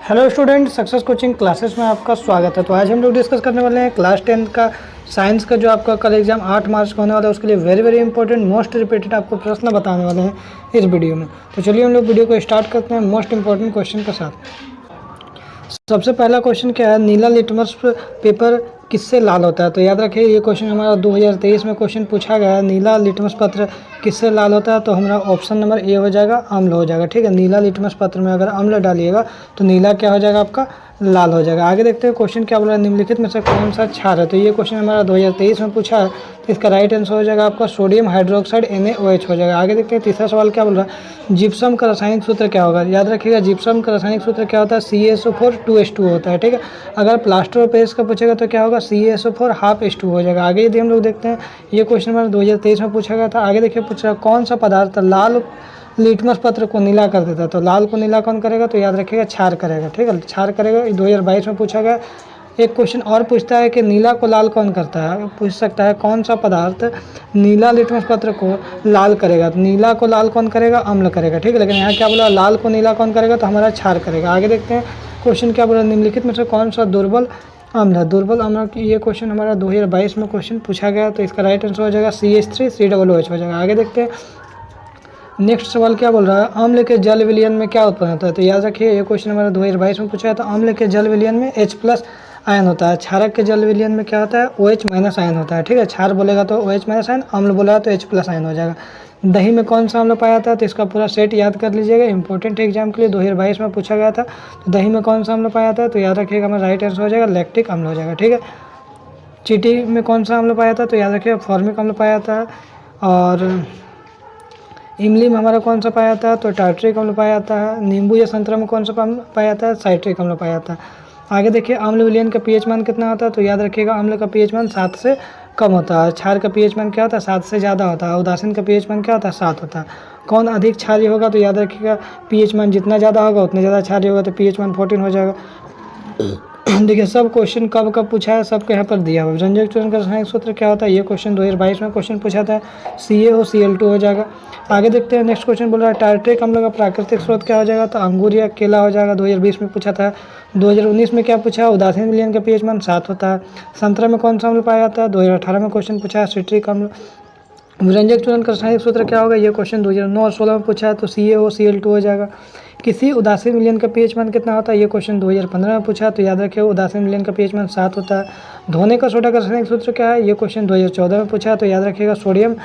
Hello student, success coaching classes में आपका स्वागत है। तो आज हम लोग डिस्कस करने वाले हैं क्लास 10 का साइंस का जो आपका कल एग्जाम 8 मार्च को होने वाला है, उसके लिए वेरी इंपॉर्टेंट मोस्ट रिपीटेड आपको प्रश्न बताने वाले हैं इस वीडियो में। तो चलिए हम लोग वीडियो को स्टार्ट करते हैं मोस्ट इंपॉर्टेंट क्वेश्चन के साथ। सबसे पहला क्वेश्चन क्या है, नीला लिटमस पेपर किससे लाल होता है? तो याद रखिए ये क्वेश्चन हमारा 2023 में क्वेश्चन पूछा गया है। नीला लिटमस पत्र किससे लाल होता है? तो हमारा ऑप्शन नंबर ए हो जाएगा, अम्ल हो जाएगा। ठीक है, नीला लिटमस पत्र में अगर अम्ल डालिएगा तो नीला क्या हो जाएगा, आपका लाल हो जाएगा। आगे देखते हैं क्वेश्चन क्या बोल रहा है, निम्नलिखित में से कौन सा क्षार है? तो ये क्वेश्चन हमारा 2023 में पूछा है, तो इसका राइट आंसर हो जाएगा आपका सोडियम हाइड्रोक्साइड NaOH हो जाएगा। आगे देखते हैं तीसरा सवाल क्या बोल रहा है, जिप्सम का रासायनिक सूत्र क्या होगा? याद रखिएगा जिप्सम का रासायनिक सूत्र क्या होता है, CaSO4 2H2 होता है। ठीक है, अगर प्लास्टर ऑफ पेरिस का पूछेगा तो क्या होगा, CaSO4 ½ H2 हो जाएगा। आगे यदि हम लोग देखते हैं, ये क्वेश्चन हमारा 2023 में पूछा गया था। आगे देखिए पूछ रहा है कौन सा पदार्थ लाल लिटमस पत्र को नीला कर देता है? तो लाल को नीला कौन करेगा? तो याद रखिएगा क्षार करेगा। ठीक है, क्षार करेगा। 2022 में पूछा गया। एक क्वेश्चन और पूछता है कि नीला को लाल कौन करता है? पूछ सकता है कौन सा पदार्थ नीला लिटमस पत्र को लाल करेगा? तो नीला को लाल कौन करेगा? अम्ल करेगा। ठीक है, लेकिन यहाँ क्या बोला, लाल को नीला कौन करेगा? तो हमारा क्षार करेगा। आगे देखते हैं क्वेश्चन क्या बोला, निम्नलिखित में से कौन सा दुर्बल अम्ल है? दुर्बल अम्ल की ये क्वेश्चन हमारा 2022 में क्वेश्चन पूछा गया, तो इसका राइट आंसर हो जाएगा CH3COOH हो जाएगा। आगे देखते हैं नेक्स्ट सवाल क्या बोल रहा है, अम्ल के जल विलयन में क्या उत्पन्न होता है? तो याद रखिए ये क्वेश्चन हमारा 2022 में पूछा है। तो अम्ल के जल विलयन में H+ आयन होता है। क्षारक के जल विलयन में क्या होता है, OH- आयन होता है। ठीक है, क्षार बोलेगा तो OH- आयन, अम्ल बोलेगा तो H+ आयन हो जाएगा। दही में कौन सा अम्ल पाया जाता है? तो इसका पूरा सेट याद कर लीजिएगा, इंपॉर्टेंट एग्जाम के लिए 2022 में पूछा गया था। तो दही में कौन सा अम्ल पाया जाता है? तो याद रखिएगा हमारा राइट आंसर हो जाएगा लैक्टिक अम्ल हो जाएगा। ठीक है, चींटी में कौन सा अम्ल पाया जाता है? तो याद रखिएगा फॉर्मिक अम्ल पाया जाता है। और इमली में हमारा कौन सा पाया जाता है? तो टार्ट्रिक अम्ल पाया जाता है। नींबू या संतरा में कौन सा पाया जाता है? साइट्रिक अम्ल पाया जाता है। आगे देखिए अम्ल विलयन का pH मान कितना होता है? तो याद रखिएगा अम्ल का pH मान 7 से कम होता है। क्षार का pH मान क्या होता है? 7 से ज़्यादा होता है। उदासीन का pH मान क्या होता है? 7 होता है। कौन अधिक क्षारीय होगा? तो याद रखिएगा pH मान जितना ज़्यादा होगा उतना ज़्यादा क्षारीय होगा, तो pH मान 14 हो जाएगा। देखिए सब क्वेश्चन कब कब पूछा है सबको यहाँ पर दिया हुआ है। व्यंजक चूर्ण का रासायनिक सूत्र क्या होता है? ये क्वेश्चन 2022 में क्वेश्चन पूछा था, CaOCl2 हो जाएगा। आगे देखते हैं नेक्स्ट क्वेश्चन बोल रहा है टार्ट्रिक अम्ल का प्राकृतिक स्रोत क्या हो जाएगा? तो अंगूर या केला हो जाएगा। 2020 में पूछा था। 2019 में क्या पूछा? उदासीन विलयन का pH मान 7 होता है। संतरा में कौन सा अम्ल पाया जाता है? 2018 में क्वेश्चन पूछा है सिट्रिक अम्ल। व्यंजक चूर्ण का रासायनिक सूत्र क्या होगा? ये क्वेश्चन 2009 और 16 में पूछा है, तो CaOCl2 हो जाएगा। किसी उदासीन विलयन का pH मान कितना होता है? ये क्वेश्चन 2015 में पूछा है, तो याद रखिए उदासीन विलयन का pH मान 7 होता है। धोने का सोडा का रासायनिक सूत्र क्या है? ये क्वेश्चन 2014 में पूछा है, तो याद रखिएगा सोडियम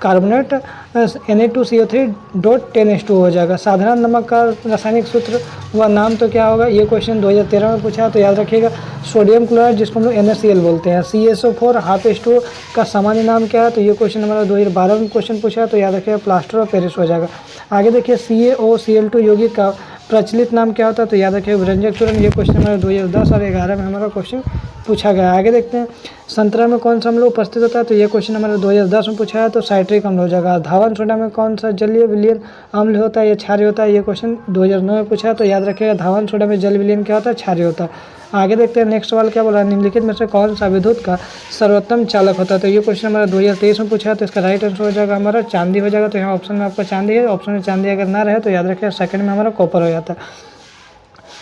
कार्बोनेट Na2CO3.10H2 हो जाएगा। साधारण नमक का रासायनिक सूत्र व नाम तो क्या होगा? ये क्वेश्चन 2013 में पूछा है, तो याद रखिएगा सोडियम क्लोराइड, जिसको हम लोग NaCl बोलते हैं। CaSO4 ½ H2 का सामान्य नाम क्या है? तो ये क्वेश्चन हमारा 2012 में क्वेश्चन पूछा है, तो याद रखिएगा प्लास्टर ऑफ पेरिस हो जाएगा। आगे देखिए CaOCl2 यौगिक का प्रचलित नाम क्या होता है? तो याद रखिए व्यंजक चूर्ण। ये क्वेश्चन हमारा 2010 और 11 में हमारा क्वेश्चन पूछा गया है। आगे देखते हैं संतरा में कौन सा अम्ल उपस्थित होता है? तो ये क्वेश्चन हमारा 2010 में पूछा है, तो साइट्रिक अम्ल हो जाएगा। धावन सोडा में कौन सा जलीय विलयन अम्ल होता है या क्षारीय होता है? ये क्वेश्चन 2009 में पूछा है, तो याद रखिएगा धावन सोडा में जल विलयन क्या होता है? क्षारीय होता है। आगे देखते हैं नेक्स्ट सवाल क्या बोला है, निम्नलिखित में से कौन सा विद्युत का सर्वोत्तम चालक होता है? तो ये क्वेश्चन हमारा 2023 में पूछा है, तो इसका राइट आंसर हो जाएगा हमारा चांदी हो जाएगा। तो यहाँ ऑप्शन में आपका चांदी है, ऑप्शन में चांदी अगर ना रहे तो याद रखिएगा सेकंड में हमारा कॉपर हो जाता है।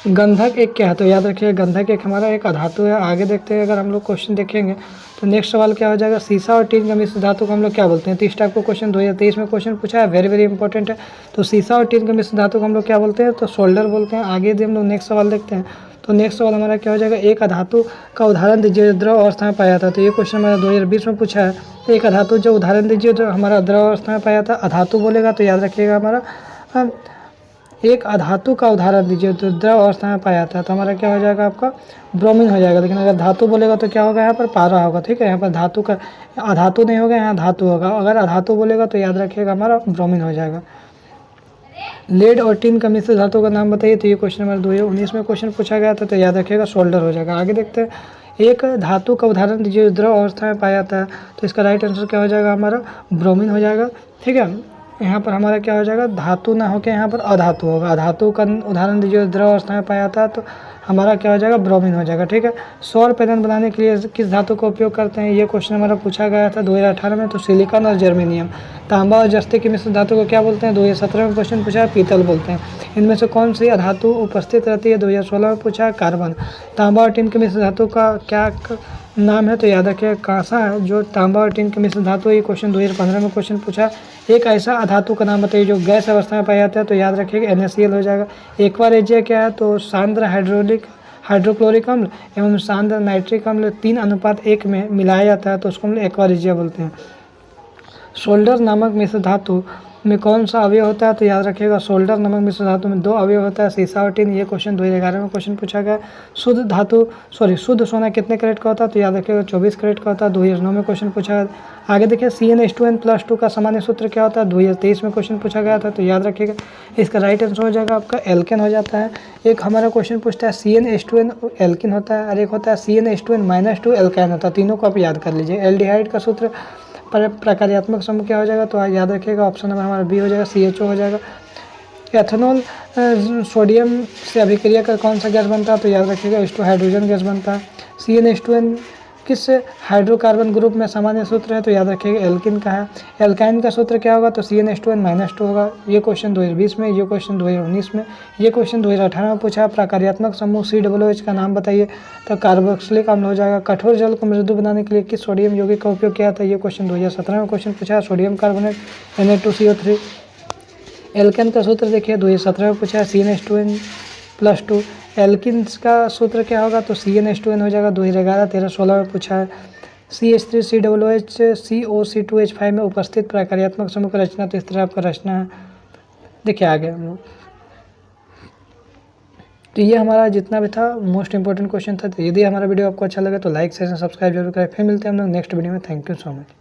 गंधक एक क्या है? तो याद रखिए गंधक एक हमारा एक अधातु है। आगे देखते हैं अगर हम लोग क्वेश्चन देखेंगे तो नेक्स्ट सवाल क्या हो जाएगा, सीसा और टीन का मिश्र धातु को हम लोग क्या बोलते हैं? तो इस टाइप को क्वेश्चन 2023 में क्वेश्चन पूछा है, वेरी इंपॉर्टेंट है। तो सीसा और टीन का मिश्र धातु को हम लोग क्या बोलते हैं? तो सोल्डर बोलते हैं। आगे यदि हम लोग नेक्स्ट सवाल देखते हैं, तो नेक्स्ट सवाल हमारा क्या हो जाएगा, एक अधातु का उदाहरण दीजिए द्रव अवस्था में पाया था। तो ये क्वेश्चन हमारा 2020 में पूछा है। एक अधातु जो उदाहरण दीजिए जो हमारा द्रव अवस्था में पाया था। अधातु बोलेगा तो याद रखिएगा हमारा एक अधातु का उदाहरण दीजिए तो द्रव अवस्था में पाया जाता है, तो हमारा क्या हो जाएगा, आपका ब्रोमीन हो जाएगा। लेकिन अगर धातु बोलेगा तो क्या होगा, यहाँ पर पारा होगा। ठीक है, यहाँ पर धातु का अधातु नहीं होगा, यहाँ धातु होगा। अगर अधातु बोलेगा तो याद रखिएगा हमारा ब्रोमीन हो जाएगा। लेड और टीन का मिश्र धातु का नाम बताइए। तो ये क्वेश्चन हमारा 2019 में क्वेश्चन पूछा गया था, तो याद रखिएगा सोल्डर हो जाएगा। आगे देखते हैं एक धातु का उदाहरण दीजिए द्रव अवस्था में पाया जाता है। तो इसका राइट आंसर क्या हो जाएगा, हमारा ब्रोमीन हो जाएगा। ठीक है, यहाँ पर हमारा क्या हो जाएगा, धातु ना होकर यहाँ पर अधातु होगा। अधातु का उदाहरण दीजिए, द्रव अवस्था में पाया जाता है, तो हमारा क्या हो जाएगा, ब्रोमीन हो जाएगा। ठीक है, सौर पैनल बनाने के लिए किस धातु का उपयोग करते हैं, ये क्वेश्चन हमारा पूछा गया था 2018 में, तो सिलिकॉन और जर्मेनियम। तांबा और जस्ते की मिश्र धातु को क्या बोलते हैं, 2017 में क्वेश्चन पूछा है, पीतल बोलते हैं। इनमें से कौन सी अधातु उपस्थित रहती है, 2016 में पूछा है, कार्बन। तांबा और टिन की मिश्र धातु का क्या नाम है, तो याद रखिए कांसा है जो तांबा और टिन की मिश्र धातु। ये क्वेश्चन 2015 में क्वेश्चन पूछा। एक ऐसा अधातु का नाम बताइए जो गैस अवस्था में पाया जाता है, तो याद रखिएगा NaCl हो जाएगा। एक्वा रेजिया क्या है, तो सांद्र हाइड्रोक्लोरिक अम्ल एवं सांद्र नाइट्रिक अम्ल 3:1 में मिलाया जाता है, तो उसको हम लोग एक्वा रेजिया बोलते हैं। सोल्डर नामक मिश्र धातु में कौन सा अवयव होता है, तो याद रखिएगा सोल्डर नामक मिश्र धातु में 2 अवयव होता है, सीसा और टिन। ये क्वेश्चन 2011 में क्वेश्चन पूछा गया। शुद्ध सोना कितने कैरेट का होता है, तो याद रखिएगा 24 कैरेट का होता है, 2009 में क्वेश्चन पूछा गया। आगे देखिए CnH2n+2 का सामान्य सूत्र क्या होता है, 2023 में क्वेश्चन पूछा गया था, तो याद रखिएगा इसका राइट आंसर हो जाएगा आपका एल्केन हो जाता है। एक हमारा क्वेश्चन पूछता है CnH2n एल्किन होता है और एक होता है CnH2n-2 एल्काइन होता है, तीनों को आप याद कर लीजिए। एल्डिहाइड का सूत्र प्रकार्यात्मक समूह क्या हो जाएगा, तो याद रखिएगा ऑप्शन नंबर हमारा बी हो जाएगा, CHO हो जाएगा। एथेनॉल सोडियम से अभिक्रिया कर कौन सा गैस बनता है, तो याद रखिएगा H2 हाइड्रोजन गैस बनता है। CnH2n किस हाइड्रोकार्बन ग्रुप में सामान्य सूत्र है, तो याद रखिएगा एल्किन का है। एल्काइन का सूत्र क्या होगा, तो CnH2n-2 होगा। ये क्वेश्चन 2020 में, ये क्वेश्चन 2019 में, ये क्वेश्चन 2018 में पूछा। प्रकार्यात्मक समूह COOH का नाम बताइए, तो कार्बोक्सिलिक अम्ल हो जाएगा। कठोर जल को मृदु बनाने के लिए किस सोडियम यौगिक का उपयोग किया था, ये क्वेश्चन 2017 में क्वेश्चन पूछा। Sodium carbonate Na2CO3। एल्केन का सूत्र देखिए 2017 में पूछा है, CnH2n+2। एल्किन्स का सूत्र क्या होगा, तो CnH2n हो जाएगा, 2011, 13, 16 में पूछा है। CH3COOH COC2H5 में उपस्थित प्रकार्यात्मक समूह का रचना, तो इस तरह आपका रचना है। देखिए आगे हम लोग, तो ये हमारा जितना भी था मोस्ट इंपॉर्टेंट क्वेश्चन था। तो यदि हमारा वीडियो आपको अच्छा लगे तो लाइक शेयर सब्सक्राइब जरूर करें। फिर मिलते हैं हम लोग नेक्स्ट वीडियो में। Thank you so much.